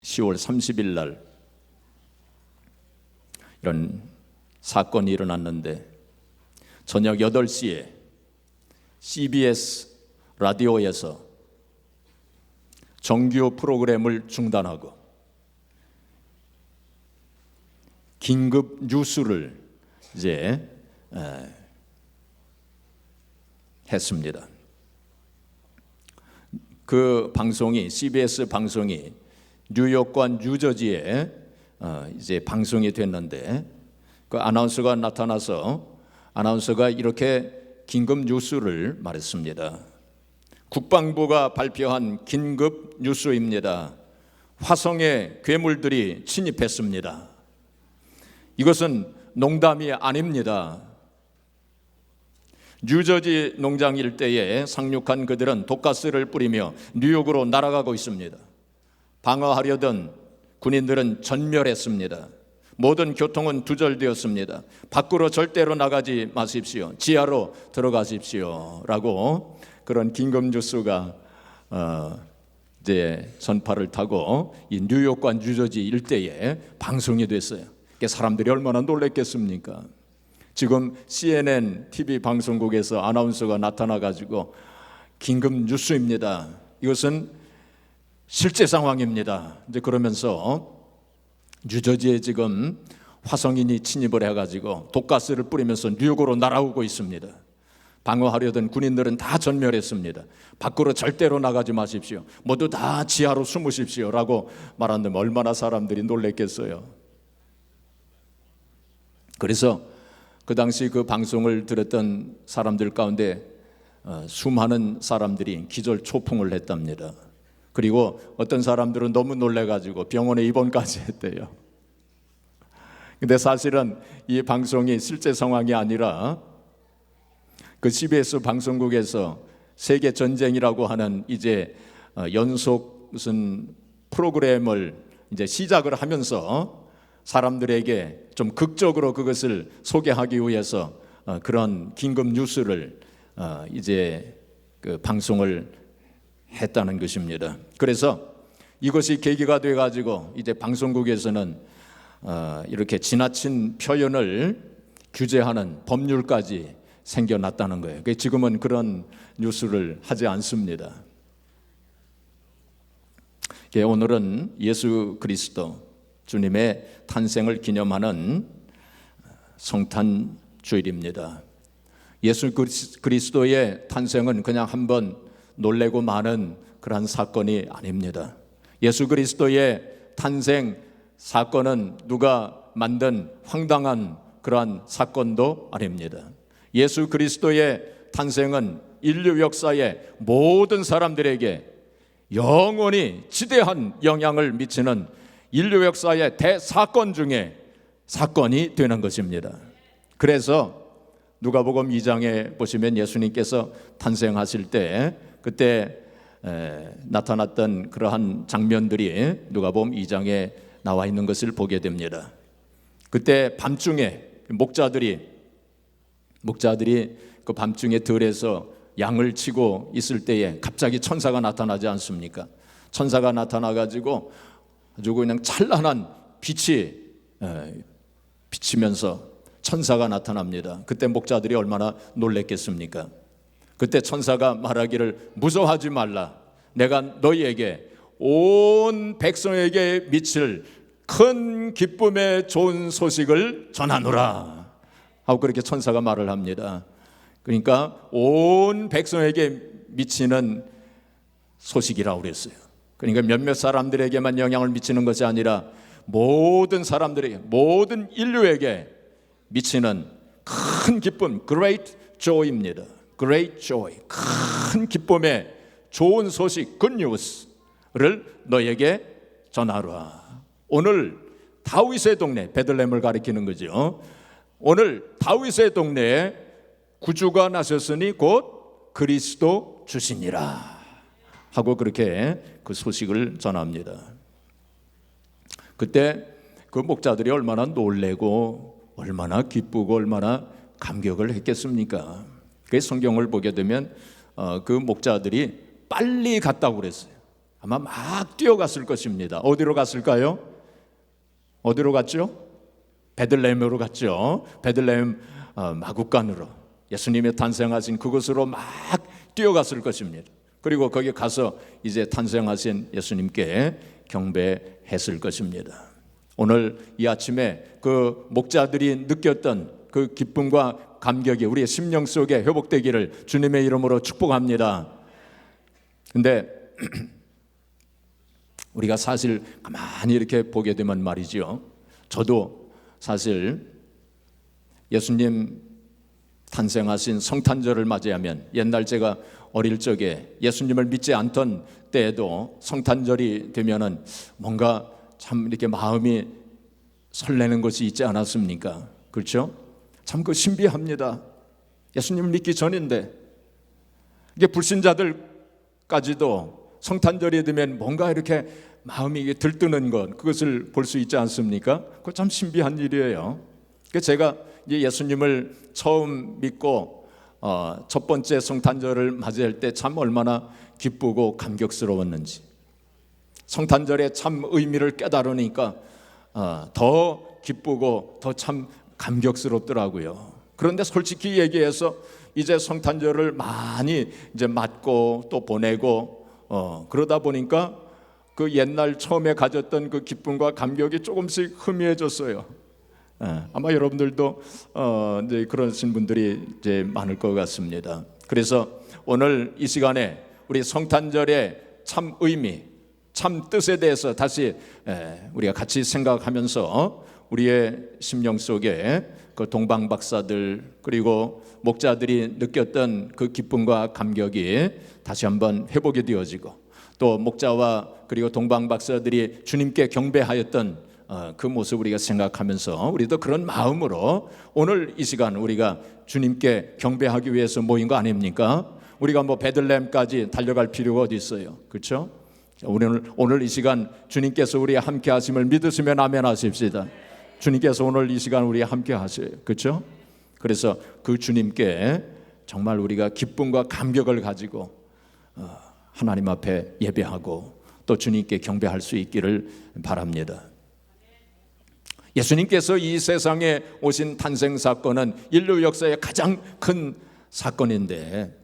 10월 30일 날 이런 사건이 일어났는데, 저녁 8시에 CBS 라디오에서 정규 프로그램을 중단하고 긴급 뉴스를 이제 했습니다. 그 방송이, CBS 방송이 뉴욕과 뉴저지에 이제 방송이 됐는데, 그 아나운서가 나타나서 아나운서가 이렇게 긴급 뉴스를 말했습니다. 국방부가 발표한 긴급 뉴스입니다. 화성에 괴물들이 침입했습니다. 이것은 농담이 아닙니다. 뉴저지 농장 일대에 상륙한 그들은 독가스를 뿌리며 뉴욕으로 날아가고 있습니다. 방어하려던 군인들은 전멸했습니다. 모든 교통은 두절되었습니다. 밖으로 절대로 나가지 마십시오. 지하로 들어가십시오. 라고 그런 긴급 뉴스가 이제 전파를 타고 이 뉴욕과 뉴저지 일대에 방송이 됐어요. 사람들이 얼마나 놀랐겠습니까? 지금 CNN TV 방송국에서 아나운서가 나타나가지고 긴급 뉴스입니다. 이것은 실제 상황입니다. 이제 그러면서 뉴저지에 지금 화성인이 침입을 해가지고 독가스를 뿌리면서 뉴욕으로 날아오고 있습니다. 방어하려던 군인들은 다 전멸했습니다. 밖으로 절대로 나가지 마십시오. 모두 다 지하로 숨으십시오. 라고 말하는데 얼마나 사람들이 놀랬겠어요. 그래서 그 당시 그 방송을 들었던 사람들 가운데 수많은 사람들이 기절 초풍을 했답니다. 그리고 어떤 사람들은 너무 놀래가지고 병원에 입원까지 했대요. 근데 사실은 이 방송이 실제 상황이 아니라 그 CBS 방송국에서 세계 전쟁이라고 하는 이제 연속 무슨 프로그램을 이제 시작을 하면서 사람들에게 좀 극적으로 그것을 소개하기 위해서 그런 긴급 뉴스를 이제 그 방송을 했다는 것입니다. 그래서 이것이 계기가 돼 가지고 이제 방송국에서는 이렇게 지나친 표현을 규제하는 법률까지 생겨났다는 거예요. 지금은 그런 뉴스를 하지 않습니다. 오늘은 예수 그리스도 주님의 탄생을 기념하는 성탄 주일입니다. 예수 그리스도의 탄생은 그냥 한번 놀래고 마는 그런 사건이 아닙니다. 예수 그리스도의 탄생 사건은 누가 만든 황당한 그러한 사건도 아닙니다. 예수 그리스도의 탄생은 인류 역사의 모든 사람들에게 영원히 지대한 영향을 미치는 인류 역사의 대사건 중에 사건이 되는 것입니다. 그래서 누가복음 2장에 보시면 예수님께서 탄생하실 때 그때 나타났던 그러한 장면들이 누가복음 2장에 나와 있는 것을 보게 됩니다. 그때 밤중에 목자들이 그 밤중에 들에서 양을 치고 있을 때에 갑자기 천사가 나타나지 않습니까? 천사가 나타나가지고 아주 그냥 찬란한 빛이 비치면서 천사가 나타납니다. 그때 목자들이 얼마나 놀랬겠습니까? 그때 천사가 말하기를 무서워하지 말라. 내가 너희에게 온 백성에게 미칠 큰 기쁨의 좋은 소식을 전하노라 하고 그렇게 천사가 말을 합니다. 그러니까 온 백성에게 미치는 소식이라고 그랬어요. 그러니까 몇몇 사람들에게만 영향을 미치는 것이 아니라 모든 사람들에게, 모든 인류에게 미치는 큰 기쁨, great joy입니다. great joy, 큰 기쁨의 좋은 소식, good news를 너에게 전하라. 오늘 다윗의 동네, 베들레헴을 가리키는 거죠. 오늘 다윗의 동네에 구주가 나셨으니 곧 그리스도 주시니라 하고 그렇게 그 소식을 전합니다. 그때 그 목자들이 얼마나 놀래고 얼마나 기쁘고 얼마나 감격을 했겠습니까? 그 성경을 보게 되면 그 목자들이 빨리 갔다고 그랬어요. 아마 막 뛰어갔을 것입니다. 어디로 갔을까요? 어디로 갔죠? 베들레헴으로 갔죠. 베들레헴 마구간으로 예수님의 탄생하신 그곳으로 막 뛰어갔을 것입니다. 그리고 거기 가서 이제 탄생하신 예수님께 경배했을 것입니다. 오늘 이 아침에 그 목자들이 느꼈던 그 기쁨과 감격이 우리의 심령 속에 회복되기를 주님의 이름으로 축복합니다. 근데 우리가 사실 가만히 이렇게 보게 되면 말이죠, 저도 사실 예수님 탄생하신 성탄절을 맞이하면, 옛날 제가 어릴 적에 예수님을 믿지 않던 때에도 성탄절이 되면은 뭔가 참 이렇게 마음이 설레는 것이 있지 않았습니까? 그렇죠? 참 그 신비합니다. 예수님을 믿기 전인데, 이게 불신자들까지도 성탄절이 되면 뭔가 이렇게 마음이 들뜨는 것, 그것을 볼 수 있지 않습니까? 그거 참 신비한 일이에요. 제가 이제 예수님을 처음 믿고 첫 번째 성탄절을 맞이할 때 참 얼마나 기쁘고 감격스러웠는지, 성탄절의 참 의미를 깨달으니까 더 기쁘고 더 참 감격스럽더라고요. 그런데 솔직히 얘기해서 이제 성탄절을 많이 이제 맞고 또 보내고 그러다 보니까 그 옛날 처음에 가졌던 그 기쁨과 감격이 조금씩 희미해졌어요. 아마 여러분들도 이제 그러신 분들이 이제 많을 것 같습니다. 그래서 오늘 이 시간에 우리 성탄절의 참 의미, 참 뜻에 대해서 다시 우리가 같이 생각하면서 우리의 심령 속에 그 동방 박사들 그리고 목자들이 느꼈던 그 기쁨과 감격이 다시 한번 회복이 되어지고, 또 목자와 그리고 동방 박사들이 주님께 경배하였던 그 모습 우리가 생각하면서 우리도 그런 마음으로 오늘 이 시간 우리가 주님께 경배하기 위해서 모인 거 아닙니까? 우리가 뭐 베들레헴까지 달려갈 필요가 어디 있어요? 그렇죠? 오늘 이 시간 주님께서 우리와 함께 하심을 믿으시면 아멘 하십시다. 주님께서 오늘 이 시간 우리와 함께 하셔요. 그렇죠? 그래서 그 주님께 정말 우리가 기쁨과 감격을 가지고 하나님 앞에 예배하고 또 주님께 경배할 수 있기를 바랍니다. 예수님께서 이 세상에 오신 탄생 사건은 인류 역사의 가장 큰 사건인데,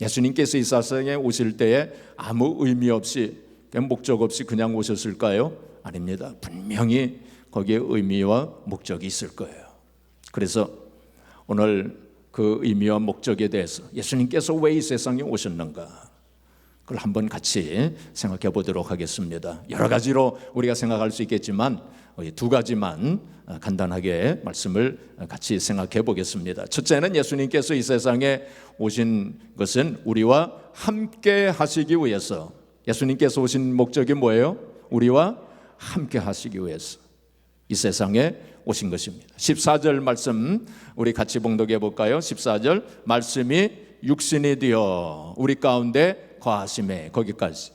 예수님께서 이 세상에 오실 때에 아무 의미 없이, 목적 없이 그냥 오셨을까요? 아닙니다. 분명히 거기에 의미와 목적이 있을 거예요. 그래서 오늘 그 의미와 목적에 대해서 예수님께서 왜 이 세상에 오셨는가, 그걸 한번 같이 생각해 보도록 하겠습니다. 여러 가지로 우리가 생각할 수 있겠지만 두 가지만 간단하게 말씀을 같이 생각해 보겠습니다. 첫째는 예수님께서 이 세상에 오신 것은 우리와 함께 하시기 위해서. 예수님께서 오신 목적이 뭐예요? 우리와 함께 하시기 위해서 이 세상에 오신 것입니다. 14절 말씀 우리 같이 봉독해 볼까요? 14절, 말씀이 육신이 되어 우리 가운데 거하심에, 거기까지.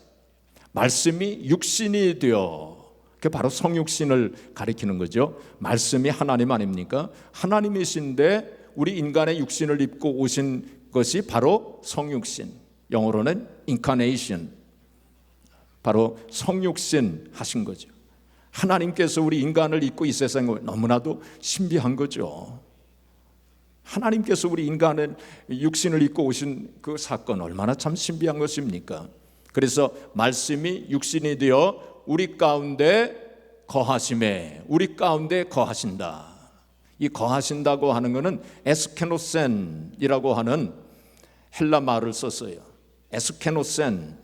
말씀이 육신이 되어, 그게 바로 성육신을 가리키는 거죠. 말씀이 하나님 아닙니까? 하나님이신데 우리 인간의 육신을 입고 오신 것이 바로 성육신, 영어로는 incarnation, 바로 성육신 하신 거죠. 하나님께서 우리 인간을 입고 이 세상에, 너무나도 신비한 거죠. 하나님께서 우리 인간의 육신을 입고 오신 그 사건, 얼마나 참 신비한 것입니까? 그래서 말씀이 육신이 되어 우리 가운데 거하심에, 우리 가운데 거하신다. 이 거하신다고 하는 것은 에스케노센이라고 하는 헬라 말을 썼어요. 에스케노센,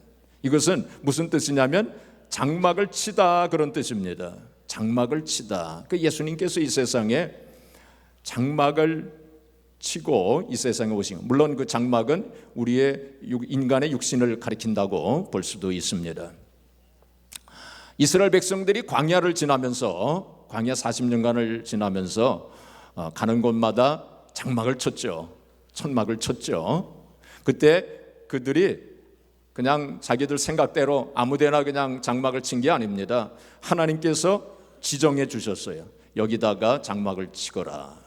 이것은 무슨 뜻이냐면 장막을 치다, 그런 뜻입니다. 장막을 치다. 그 예수님께서 이 세상에 장막을 치고 이 세상에 오신 것, 물론 그 장막은 우리의 인간의 육신을 가리킨다고 볼 수도 있습니다. 이스라엘 백성들이 광야를 지나면서, 광야 40년간을 지나면서 가는 곳마다 장막을 쳤죠. 천막을 쳤죠. 그때 그들이 그냥 자기들 생각대로 아무데나 그냥 장막을 친 게 아닙니다. 하나님께서 지정해 주셨어요. 여기다가 장막을 치거라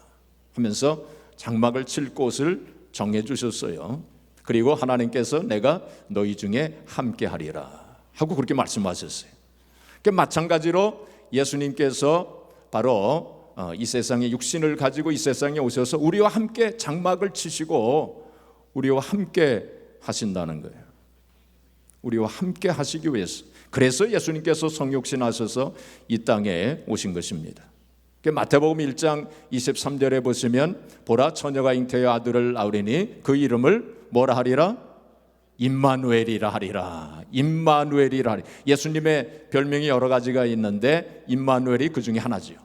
하면서 장막을 칠 곳을 정해 주셨어요. 그리고 하나님께서 내가 너희 중에 함께 하리라 하고 그렇게 말씀하셨어요. 마찬가지로 예수님께서 바로 이 세상에 육신을 가지고 이 세상에 오셔서 우리와 함께 장막을 치시고 우리와 함께 하신다는 거예요. 우리와 함께 하시기 위해서. 그래서 예수님께서 성육신하셔서 이 땅에 오신 것입니다. 마태복음 1장 23절에 보시면 보라 처녀가 잉태의 아들을 낳으리니 그 이름을 뭐라 하리라? 임마누엘이라 하리라. 임마누엘이라 하리라. 예수님의 별명이 여러 가지가 있는데 임마누엘이 그 중에 하나지요.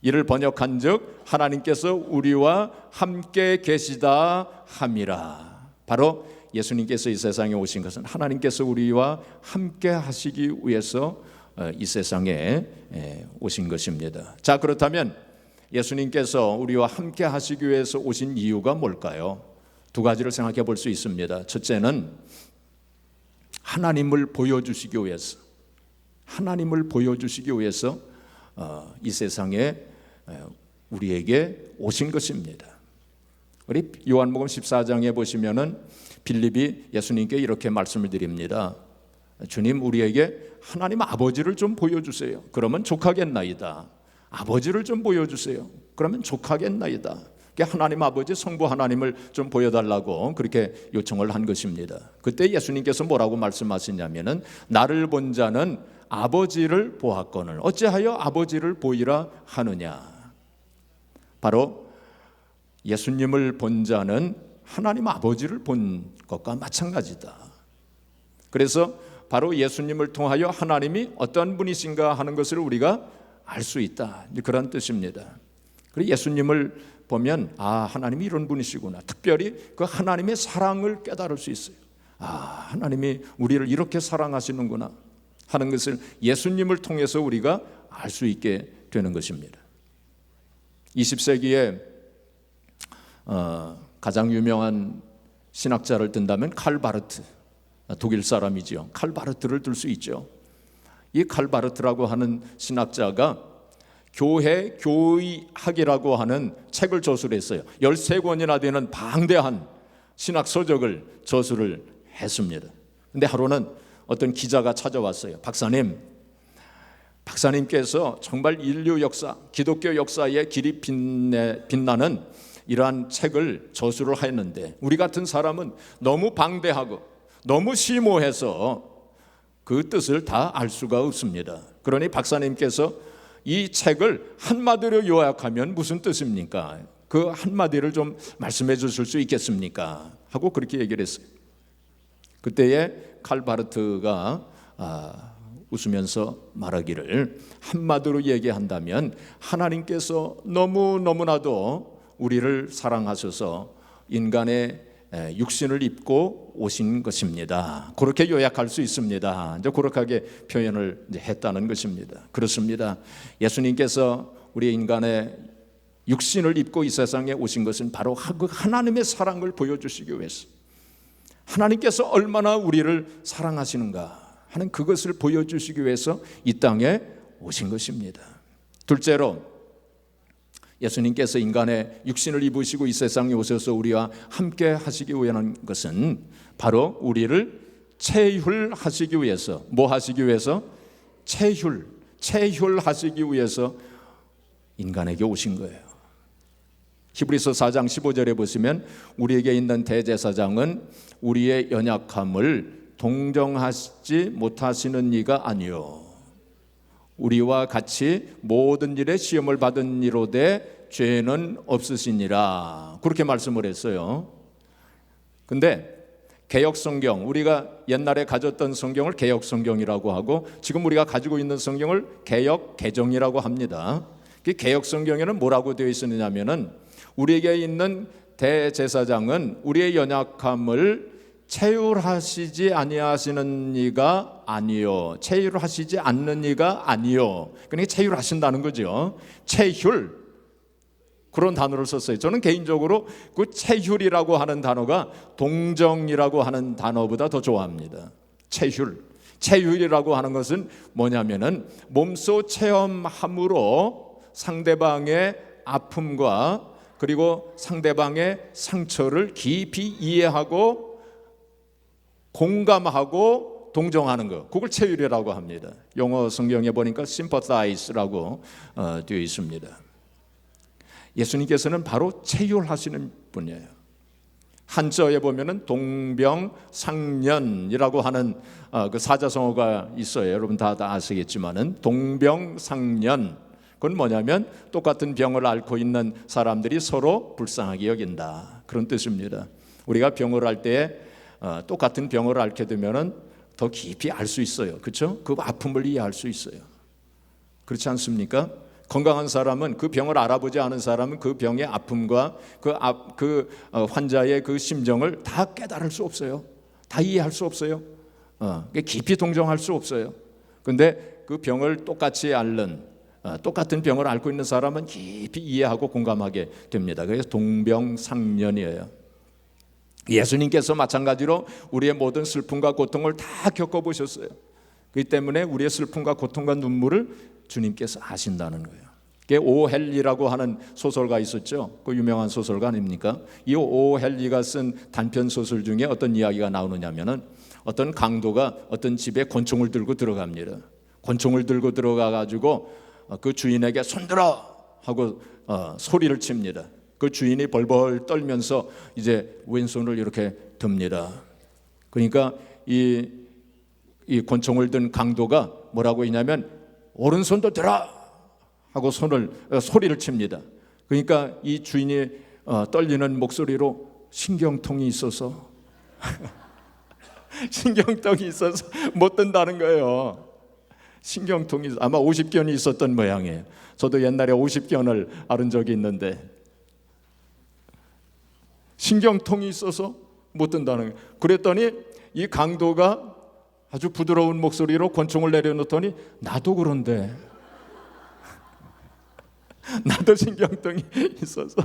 이를 번역한즉 하나님께서 우리와 함께 계시다 함이라. 바로 예수님께서 이 세상에 오신 것은 하나님께서 우리와 함께 하시기 위해서 이 세상에 오신 것입니다. 자, 그렇다면 예수님께서 우리와 함께 하시기 위해서 오신 이유가 뭘까요? 두 가지를 생각해 볼 수 있습니다. 첫째는 하나님을 보여주시기 위해서, 하나님을 보여주시기 위해서 이 세상에 우리에게 오신 것입니다. 우리 요한복음 14장에 보시면은 빌립이 예수님께 이렇게 말씀을 드립니다. 주님, 우리에게 하나님 아버지를 좀 보여주세요. 그러면 족하겠나이다. 아버지를 좀 보여주세요. 그러면 족하겠나이다. 하나님 아버지 성부 하나님을 좀 보여달라고 그렇게 요청을 한 것입니다. 그때 예수님께서 뭐라고 말씀하시냐면은 나를 본 자는 아버지를 보았거늘 어찌하여 아버지를 보이라 하느냐. 바로 예수님을 본 자는 하나님 아버지를 본 것과 마찬가지다. 그래서 바로 예수님을 통하여 하나님이 어떤 분이신가 하는 것을 우리가 알 수 있다. 그런 뜻입니다. 그리고 예수님을 보면 하나님이 이런 분이시구나. 특별히 그 하나님의 사랑을 깨달을 수 있어요. 하나님이 우리를 이렇게 사랑하시는구나 하는 것을 예수님을 통해서 우리가 알 수 있게 되는 것입니다. 20세기에 가장 유명한 신학자를 든다면 칼 바르트, 독일 사람이죠. 칼 바르트를 들 수 있죠. 이 칼 바르트라고 하는 신학자가 교회 교의학이라고 하는 책을 저술했어요. 13권이나 되는 방대한 신학 서적을 저술을 했습니다. 근데 하루는 어떤 기자가 찾아왔어요. 박사님께서 정말 인류 역사, 기독교 역사의 길이 빛나는 이러한 책을 저술을 했는데 우리 같은 사람은 너무 방대하고 너무 심오해서 그 뜻을 다 알 수가 없습니다. 그러니 박사님께서 이 책을 한마디로 요약하면 무슨 뜻입니까? 그 한마디를 좀 말씀해 주실 수 있겠습니까? 하고 그렇게 얘기를 했어요. 그때에 칼 바르트가 웃으면서 말하기를 한마디로 얘기한다면 하나님께서 너무나도 우리를 사랑하셔서 인간의 육신을 입고 오신 것입니다. 그렇게 요약할 수 있습니다. 이제 그렇게 표현을 했다는 것입니다. 그렇습니다. 예수님께서 우리 인간의 육신을 입고 이 세상에 오신 것은 바로 그 하나님의 사랑을 보여주시기 위해서, 하나님께서 얼마나 우리를 사랑하시는가 하는 그것을 보여주시기 위해서 이 땅에 오신 것입니다. 둘째로 예수님께서 인간의 육신을 입으시고 이 세상에 오셔서 우리와 함께 하시기 위한 것은 바로 우리를 체휼하시기 위해서, 뭐 하시기 위해서? 체휼하시기 위해서 인간에게 오신 거예요. 히브리서 4장 15절에 보시면 우리에게 있는 대제사장은 우리의 연약함을 동정하지 못하시는 이가 아니요 우리와 같이 모든 일에 시험을 받은 이로되 죄는 없으시니라. 그렇게 말씀을 했어요. 근데 개역성경, 우리가 옛날에 가졌던 성경을 개역성경이라고 하고 지금 우리가 가지고 있는 성경을 개역개정이라고 합니다. 개역성경에는 뭐라고 되어 있느냐면은 우리에게 있는 대제사장은 우리의 연약함을 체휼하시지 아니하시는 이가 아니요 체휼하시지 않는 이가 아니요. 그러니까 체휼하신다는 거죠. 체휼, 그런 단어를 썼어요. 저는 개인적으로 그 체휼이라고 하는 단어가 동정이라고 하는 단어보다 더 좋아합니다. 체휼이라고 하는 것은 뭐냐면은 몸소 체험함으로 상대방의 아픔과 그리고 상대방의 상처를 깊이 이해하고 공감하고 동정하는 거, 그걸 체휼이라고 합니다. 영어 성경에 보니까 sympathize라고 되어 있습니다. 예수님께서는 바로 체휼하시는 분이에요. 한자에 보면은 동병상련이라고 하는 그 사자성어가 있어요. 여러분 다 아시겠지만은 동병상련, 그건 뭐냐면 똑같은 병을 앓고 있는 사람들이 서로 불쌍하게 여긴다, 그런 뜻입니다. 우리가 병을 앓을 때 똑같은 병을 앓게 되면은 더 깊이 알 수 있어요. 그렇죠? 그 아픔을 이해할 수 있어요. 그렇지 않습니까? 건강한 사람은, 그 병을 알아보지 않은 사람은 그 병의 아픔과 그 환자의 그 심정을 다 깨달을 수 없어요. 다 이해할 수 없어요. 깊이 동정할 수 없어요. 근데 그 병을 똑같이 앓는, 똑같은 병을 앓고 있는 사람은 깊이 이해하고 공감하게 됩니다. 그래서 동병상련이에요. 예수님께서 마찬가지로 우리의 모든 슬픔과 고통을 다 겪어보셨어요. 그렇기 때문에 우리의 슬픔과 고통과 눈물을 주님께서 아신다는 거예요. 오헬리라고 하는 소설가 있었죠. 그 유명한 소설가 아닙니까? 이 오헬리가 쓴 단편 소설 중에 어떤 이야기가 나오느냐면은 어떤 강도가 어떤 집에 권총을 들고 들어갑니다. 권총을 들고 들어가 가지고 그 주인에게 손들어 하고 소리를 칩니다. 그 주인이 벌벌 떨면서 이제 왼손을 이렇게 듭니다. 그러니까 이 권총을 든 강도가 뭐라고 했냐면 오른손도 들어 하고 소리를 칩니다. 그러니까 이 주인이 떨리는 목소리로 신경통이 있어서 신경통이 있어서 못 든다는 거예요. 신경통이 아마 50견이 있었던 모양이에요. 저도 옛날에 50견을 앓은 적이 있는데 신경통이 있어서 못 든다는 거예요. 그랬더니 이 강도가 아주 부드러운 목소리로 권총을 내려놓더니 나도 그런데 나도 신경통이 있어서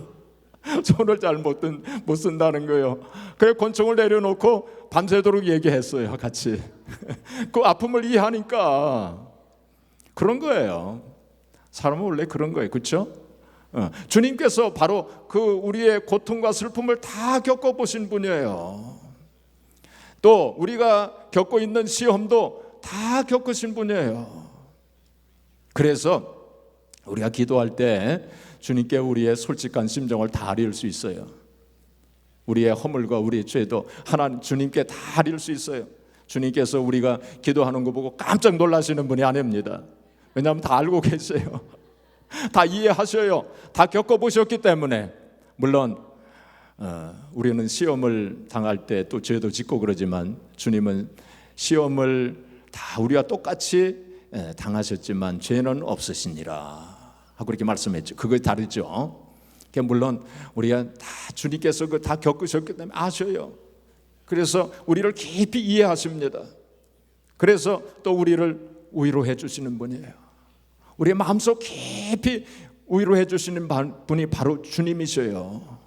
손을 잘 못 쓴다는 거예요. 그래 권총을 내려놓고 밤새도록 얘기했어요. 같이 그 아픔을 이해하니까. 그런 거예요. 사람은 원래 그런 거예요. 그렇죠? 주님께서 바로 그 우리의 고통과 슬픔을 다 겪어보신 분이에요. 또 우리가 겪고 있는 시험도 다 겪으신 분이에요. 그래서 우리가 기도할 때 주님께 우리의 솔직한 심정을 다 알릴 수 있어요. 우리의 허물과 우리의 죄도 하나님 주님께 다 알릴 수 있어요. 주님께서 우리가 기도하는 거 보고 깜짝 놀라시는 분이 아닙니다. 왜냐하면 다 알고 계세요. 다 이해하셔요. 다 겪어보셨기 때문에. 물론 우리는 시험을 당할 때 또 죄도 짓고 그러지만 주님은 시험을 다 우리와 똑같이 당하셨지만 죄는 없으시니라 하고 그렇게 말씀했죠. 그거 다르죠. 물론 우리가 다 주님께서 그 다 겪으셨기 때문에 아셔요. 그래서 우리를 깊이 이해하십니다. 그래서 또 우리를 위로해 주시는 분이에요. 우리의 마음속 깊이 위로해 주시는 분이 바로 주님이셔요.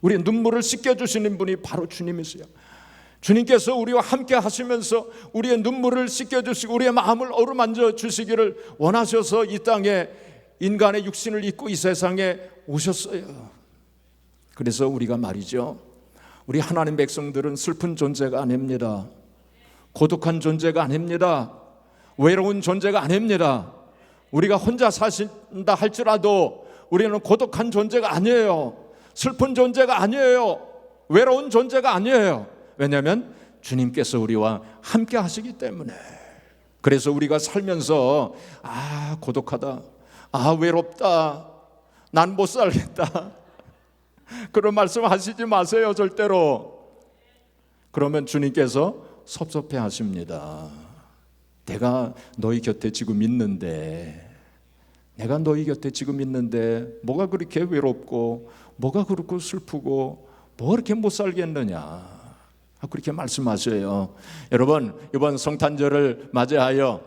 우리의 눈물을 씻겨주시는 분이 바로 주님이세요. 주님께서 우리와 함께 하시면서 우리의 눈물을 씻겨주시고 우리의 마음을 어루만져 주시기를 원하셔서 이 땅에 인간의 육신을 입고 이 세상에 오셨어요. 그래서 우리가 말이죠, 우리 하나님 백성들은 슬픈 존재가 아닙니다. 고독한 존재가 아닙니다. 외로운 존재가 아닙니다. 우리가 혼자 사신다 할지라도 우리는 고독한 존재가 아니에요. 슬픈 존재가 아니에요. 외로운 존재가 아니에요. 왜냐하면 주님께서 우리와 함께 하시기 때문에. 그래서 우리가 살면서 고독하다, 외롭다, 난 못 살겠다, 그런 말씀 하시지 마세요. 절대로. 그러면 주님께서 섭섭해 하십니다. 내가 너희 곁에 지금 있는데, 내가 너희 곁에 지금 있는데 뭐가 그렇게 외롭고 뭐가 그렇고 슬프고 뭐 그렇게 못 살겠느냐, 그렇게 말씀하셔요. 여러분, 이번 성탄절을 맞이하여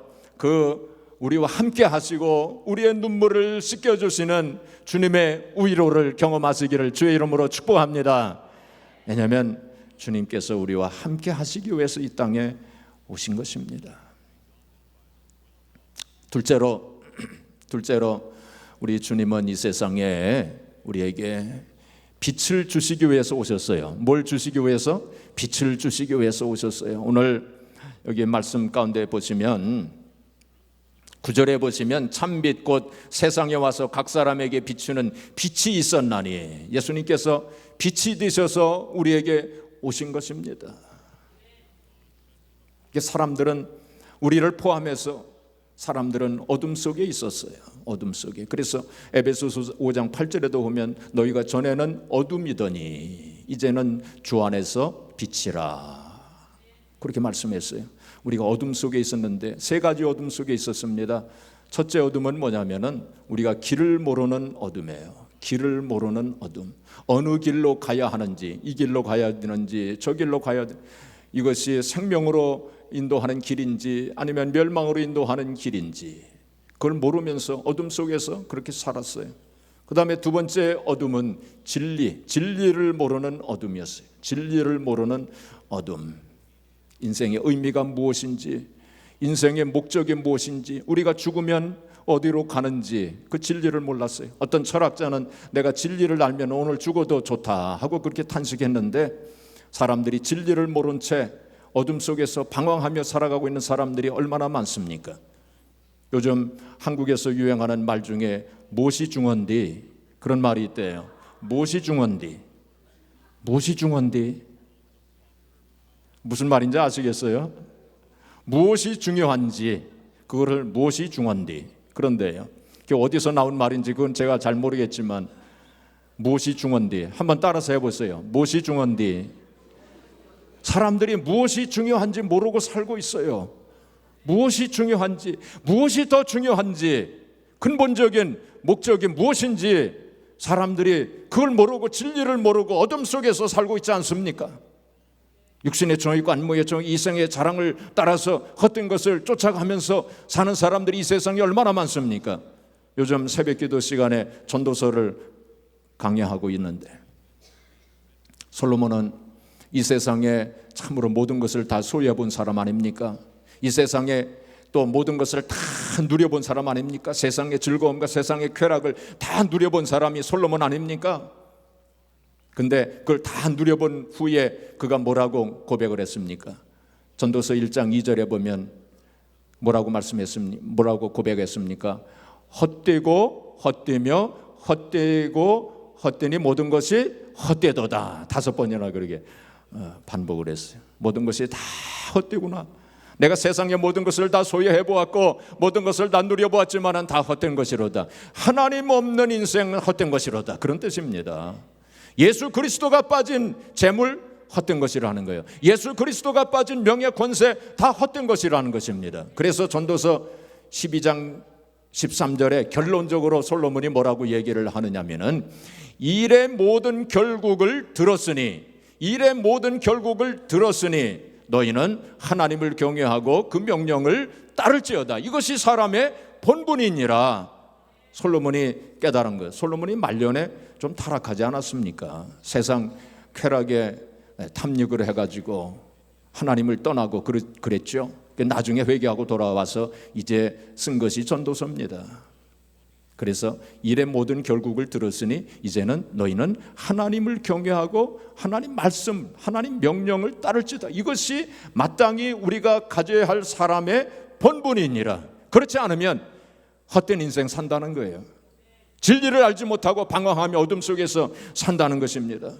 우리와 함께 하시고 우리의 눈물을 씻겨주시는 주님의 위로를 경험하시기를 주의 이름으로 축복합니다. 왜냐하면 주님께서 우리와 함께 하시기 위해서 이 땅에 오신 것입니다. 둘째로 우리 주님은 이 세상에 우리에게 빛을 주시기 위해서 오셨어요. 뭘 주시기 위해서? 빛을 주시기 위해서 오셨어요. 오늘 여기 말씀 가운데 보시면 9절에 보시면 참빛 곧 세상에 와서 각 사람에게 비추는 빛이 있었나니, 예수님께서 빛이 되셔서 우리에게 오신 것입니다. 사람들은, 우리를 포함해서 사람들은 어둠 속에 있었어요. 어둠 속에. 그래서 에베소서 5장 8절에도 보면 너희가 전에는 어둠이더니 이제는 주 안에서 빛이라, 그렇게 말씀했어요. 우리가 어둠 속에 있었는데 세 가지 어둠 속에 있었습니다. 첫째 어둠은 뭐냐면은 우리가 길을 모르는 어둠이에요. 길을 모르는 어둠. 어느 길로 가야 하는지, 이 길로 가야 되는지 저 길로 가야 되, 이것이 생명으로 인도하는 길인지 아니면 멸망으로 인도하는 길인지 그걸 모르면서 어둠 속에서 그렇게 살았어요. 그 다음에 두 번째 어둠은 진리를 모르는 어둠이었어요. 진리를 모르는 어둠. 인생의 의미가 무엇인지, 인생의 목적이 무엇인지, 우리가 죽으면 어디로 가는지 그 진리를 몰랐어요. 어떤 철학자는 내가 진리를 알면 오늘 죽어도 좋다 하고 그렇게 탄식했는데, 사람들이 진리를 모른 채 어둠 속에서 방황하며 살아가고 있는 사람들이 얼마나 많습니까? 요즘 한국에서 유행하는 말 중에 무엇이 중헌디, 그런 말이 있대요. 무엇이 중헌디? 무엇이 중헌디? 무슨 말인지 아시겠어요? 무엇이 중요한지, 그거를 무엇이 중헌디, 그런데요, 그게 어디서 나온 말인지 그건 제가 잘 모르겠지만 무엇이 중헌디 한번 따라서 해보세요. 무엇이 중헌디? 사람들이 무엇이 중요한지 모르고 살고 있어요. 무엇이 중요한지, 무엇이 더 중요한지, 근본적인 목적이 무엇인지 사람들이 그걸 모르고 진리를 모르고 어둠 속에서 살고 있지 않습니까? 육신의 정의과 안목의 정의, 이생의 자랑을 따라서 헛된 것을 쫓아가면서 사는 사람들이 이 세상에 얼마나 많습니까? 요즘 새벽기도 시간에 전도서를 강의하고 있는데, 솔로몬은 이 세상에 참으로 모든 것을 다 소유해 본 사람 아닙니까? 이 세상에 또 모든 것을 다 누려본 사람 아닙니까? 세상의 즐거움과 세상의 쾌락을 다 누려본 사람이 솔로몬 아닙니까? 근데 그걸 다 누려본 후에 그가 뭐라고 고백을 했습니까? 전도서 1장 2절에 보면 뭐라고 말씀했습니까? 뭐라고 고백했습니까? 헛되고 헛되며 헛되고 헛되니 모든 것이 헛되도다. 5번이나 그렇게 반복을 했어요. 모든 것이 다 헛되구나. 내가 세상의 모든 것을 다 소유해 보았고 모든 것을 다 누려보았지만 다 헛된 것이로다. 하나님 없는 인생은 헛된 것이로다. 그런 뜻입니다. 예수 그리스도가 빠진 재물 헛된 것이라는 거예요. 예수 그리스도가 빠진 명예 권세 다 헛된 것이라는 것입니다. 그래서 전도서 12장 13절에 결론적으로 솔로몬이 뭐라고 얘기를 하느냐면은 일의 모든 결국을 들었으니, 일의 모든 결국을 들었으니 너희는 하나님을 경외하고 그 명령을 따를지어다. 이것이 사람의 본분이니라. 솔로몬이 깨달은 거예요. 솔로몬이 말년에 좀 타락하지 않았습니까? 세상 쾌락에 탐닉을 해가지고 하나님을 떠나고 그랬죠. 나중에 회개하고 돌아와서 이제 쓴 것이 전도서입니다. 그래서 일의 모든 결국을 들었으니 이제는 너희는 하나님을 경외하고 하나님 말씀, 하나님 명령을 따를지다. 이것이 마땅히 우리가 가져야 할 사람의 본분이니라. 그렇지 않으면 헛된 인생 산다는 거예요. 진리를 알지 못하고 방황하며 어둠 속에서 산다는 것입니다.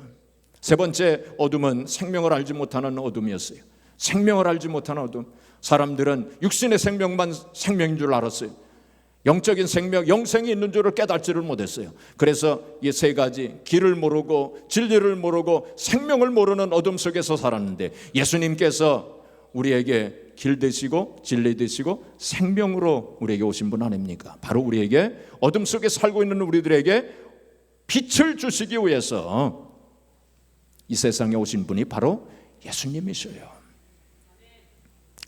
세 번째 어둠은 생명을 알지 못하는 어둠이었어요. 생명을 알지 못하는 어둠. 사람들은 육신의 생명만 생명인 줄 알았어요. 영적인 생명, 영생이 있는 줄을 깨닫지를 못했어요. 그래서 이 세 가지, 길을 모르고 진리를 모르고 생명을 모르는 어둠 속에서 살았는데 예수님께서 우리에게 길 되시고 진리 되시고 생명으로 우리에게 오신 분 아닙니까? 바로 우리에게 어둠 속에 살고 있는 우리들에게 빛을 주시기 위해서 이 세상에 오신 분이 바로 예수님이셔요.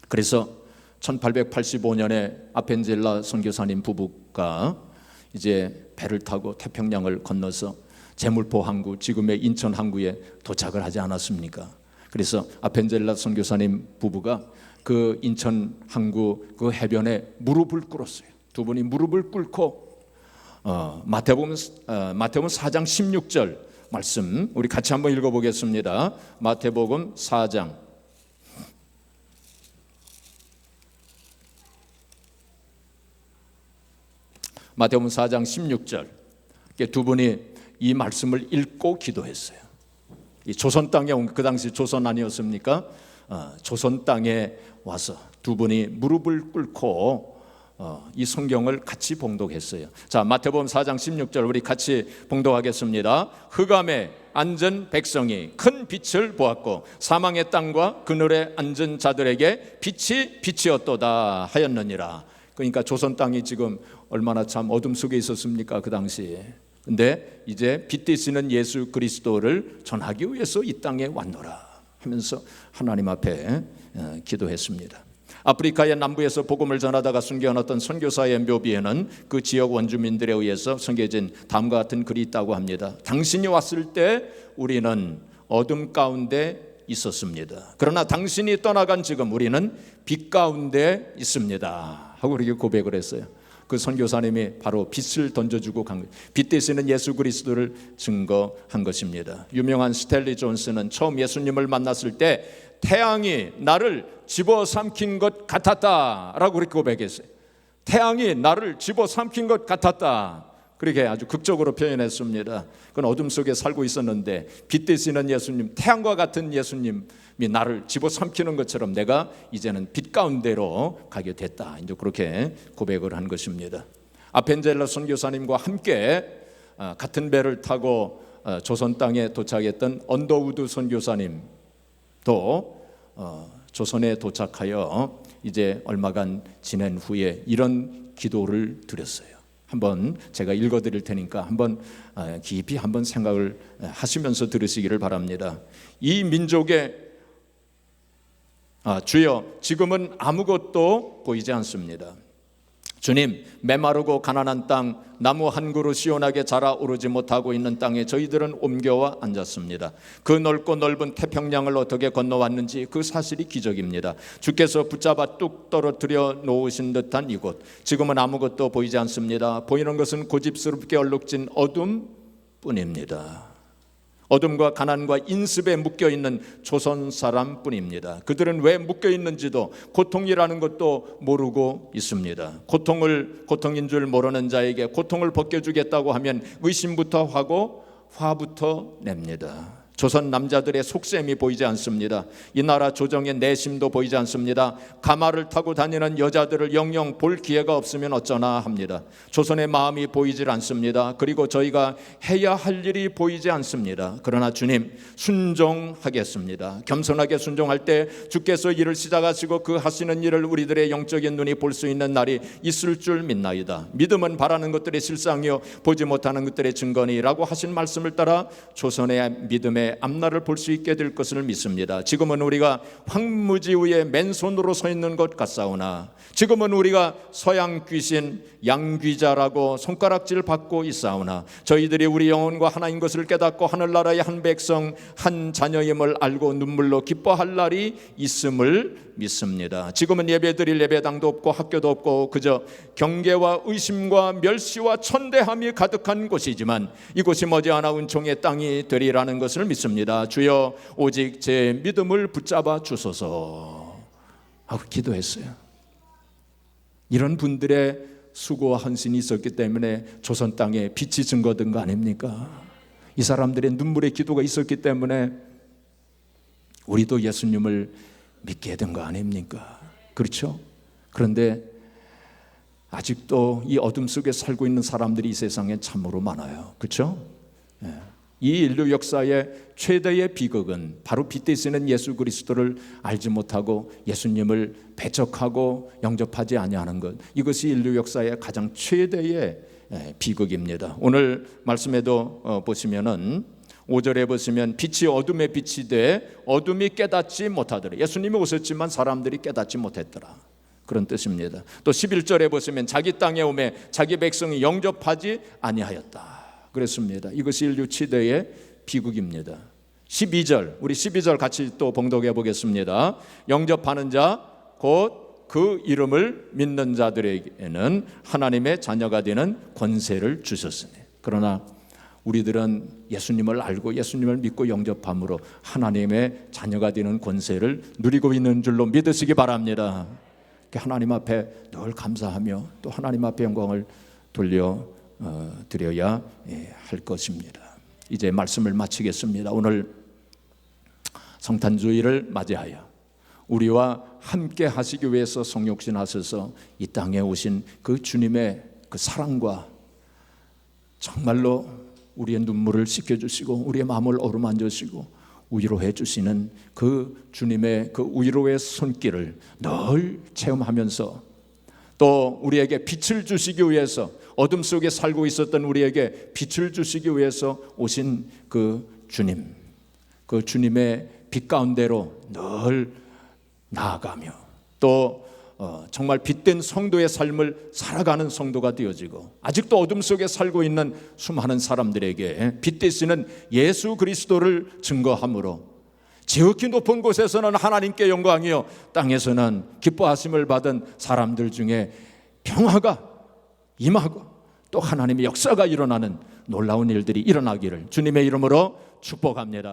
그래서 1885년에 아펜젤라 선교사님 부부가 이제 배를 타고 태평양을 건너서 제물포 항구, 지금의 인천 항구에 도착을 하지 않았습니까? 그래서 아펜젤라 선교사님 부부가 그 인천 항구 그 해변에 무릎을 꿇었어요. 두 분이 무릎을 꿇고 마태복음 4장 16절 말씀 우리 같이 한번 읽어보겠습니다. 마태복음 4장 마태복음 4장 16절. 두 분이 이 말씀을 읽고 기도했어요. 이 조선 땅에 온, 그 당시 조선 아니었습니까? 조선 땅에 와서 두 분이 무릎을 꿇고 이 성경을 같이 봉독했어요. 자, 마태복음 4장 16절 우리 같이 봉독하겠습니다. 흑암에 앉은 백성이 큰 빛을 보았고 사망의 땅과 그늘에 앉은 자들에게 빛이 빛이었도다 하였느니라. 그러니까 조선 땅이 지금 얼마나 참 어둠 속에 있었습니까, 그 당시에. 근데 이제 빛 되시는 예수 그리스도를 전하기 위해서 이 땅에 왔노라 하면서 하나님 앞에 기도했습니다. 아프리카의 남부에서 복음을 전하다가 순교한 선교사의 묘비에는 그 지역 원주민들에 의해서 새겨진 다음과 같은 글이 있다고 합니다. 당신이 왔을 때 우리는 어둠 가운데 있었습니다. 그러나 당신이 떠나간 지금 우리는 빛 가운데 있습니다 하고 이렇게 고백을 했어요. 그 선교사님이 바로 빛을 던져주고 간 거예요. 빛 되시는 예수 그리스도를 증거한 것입니다. 유명한 스탠리 존스는 처음 예수님을 만났을 때 태양이 나를 집어삼킨 것 같았다라고 그렇게 고백했어요. 태양이 나를 집어삼킨 것 같았다. 그렇게 아주 극적으로 표현했습니다. 그건 어둠 속에 살고 있었는데 빛 되시는 예수님, 태양과 같은 예수님이 나를 집어삼키는 것처럼 내가 이제는 빛 가운데로 가게 됐다. 이제 그렇게 고백을 한 것입니다. 아펜젤러 선교사님과 함께 같은 배를 타고 조선 땅에 도착했던 언더우드 선교사님도 조선에 도착하여 이제 얼마간 지낸 후에 이런 기도를 드렸어요. 한번 제가 읽어드릴 테니까 한번 깊이 한번 생각을 하시면서 들으시기를 바랍니다. 이 민족의 주여, 지금은 아무것도 보이지 않습니다. 주님, 메마르고 가난한 땅, 나무 한 그루 시원하게 자라오르지 못하고 있는 땅에 저희들은 옮겨와 앉았습니다. 그 넓고 넓은 태평양을 어떻게 건너왔는지 그 사실이 기적입니다. 주께서 붙잡아 뚝 떨어뜨려 놓으신 듯한 이곳, 지금은 아무것도 보이지 않습니다. 보이는 것은 고집스럽게 얼룩진 어둠뿐입니다. 어둠과 가난과 인습에 묶여있는 조선 사람뿐입니다. 그들은 왜 묶여있는지도 고통이라는 것도 모르고 있습니다. 고통인 줄 모르는 자에게 고통을 벗겨주겠다고 하면 의심부터 하고 화부터 냅니다. 조선 남자들의 속셈이 보이지 않습니다. 이 나라 조정의 내심도 보이지 않습니다. 가마를 타고 다니는 여자들을 영영 볼 기회가 없으면 어쩌나 합니다. 조선의 마음이 보이질 않습니다. 그리고 저희가 해야 할 일이 보이지 않습니다. 그러나 주님, 순종하겠습니다. 겸손하게 순종할 때 주께서 일을 시작하시고 그 하시는 일을 우리들의 영적인 눈이 볼 수 있는 날이 있을 줄 믿나이다. 믿음은 바라는 것들의 실상이요 보지 못하는 것들의 증거니라고 하신 말씀을 따라 조선의 믿음의 앞날을 볼 수 있게 될 것을 믿습니다. 지금은 우리가 황무지 위에 맨손으로 서 있는 것 같사오나, 지금은 우리가 서양 귀신 양귀자라고 손가락질 받고 있사오나, 저희들이 우리 영혼과 하나인 것을 깨닫고 하늘나라의 한 백성 한 자녀임을 알고 눈물로 기뻐할 날이 있음을 믿습니다. 지금은 예배드릴 예배당도 없고 학교도 없고 그저 경계와 의심과 멸시와 천대함이 가득한 곳이지만 이곳이 머지않아 은총의 땅이 되리라는 것을 믿습니다. 주여, 오직 제 믿음을 붙잡아 주소서 하고 기도했어요. 이런 분들의 수고와 헌신이 있었기 때문에 조선 땅에 빛이 증거된 거 아닙니까? 이 사람들의 눈물의 기도가 있었기 때문에 우리도 예수님을 믿게 된 거 아닙니까? 그렇죠? 그런데 아직도 이 어둠 속에 살고 있는 사람들이 이 세상에 참으로 많아요. 그렇죠? 이 인류 역사의 최대의 비극은 바로 빛 되시는 예수 그리스도를 알지 못하고 예수님을 배척하고 영접하지 아니하는 것, 이것이 인류 역사의 가장 최대의 비극입니다. 오늘 말씀에도 보시면은 5절에 보시면 빛이 어둠에 빛이 돼 어둠이 깨닫지 못하더라. 예수님이 오셨지만 사람들이 깨닫지 못했더라. 그런 뜻입니다. 또 11절에 보시면 자기 땅에 오매 자기 백성이 영접하지 아니하였다. 그랬습니다. 이것이 인류 최대의 비극입니다. 12절, 우리 12절 같이 또 봉독해 보겠습니다. 영접하는 자 곧 그 이름을 믿는 자들에게는 하나님의 자녀가 되는 권세를 주셨으니. 그러나 우리들은 예수님을 알고 예수님을 믿고 영접함으로 하나님의 자녀가 되는 권세를 누리고 있는 줄로 믿으시기 바랍니다. 하나님 앞에 늘 감사하며 또 하나님 앞에 영광을 돌려 드려야 할 것입니다. 이제 말씀을 마치겠습니다. 오늘 성탄주의를 맞이하여 우리와 함께 하시기 위해서 성육신하셔서 이 땅에 오신 그 주님의 그 사랑과 정말로 우리의 눈물을 씻겨주시고 우리의 마음을 어루만져 주시고 위로해 주시는 그 주님의 그 위로의 손길을 늘 체험하면서 또 우리에게 빛을 주시기 위해서 어둠 속에 살고 있었던 우리에게 빛을 주시기 위해서 오신 그 주님, 그 주님의 빛 가운데로 늘 나아가며 또 정말 빛된 성도의 삶을 살아가는 성도가 되어지고 아직도 어둠 속에 살고 있는 수많은 사람들에게 빛 되시는 예수 그리스도를 증거함으로 지극히 높은 곳에서는 하나님께 영광이요 땅에서는 기뻐하심을 받은 사람들 중에 평화가 임하고 또 하나님의 역사가 일어나는 놀라운 일들이 일어나기를 주님의 이름으로 축복합니다.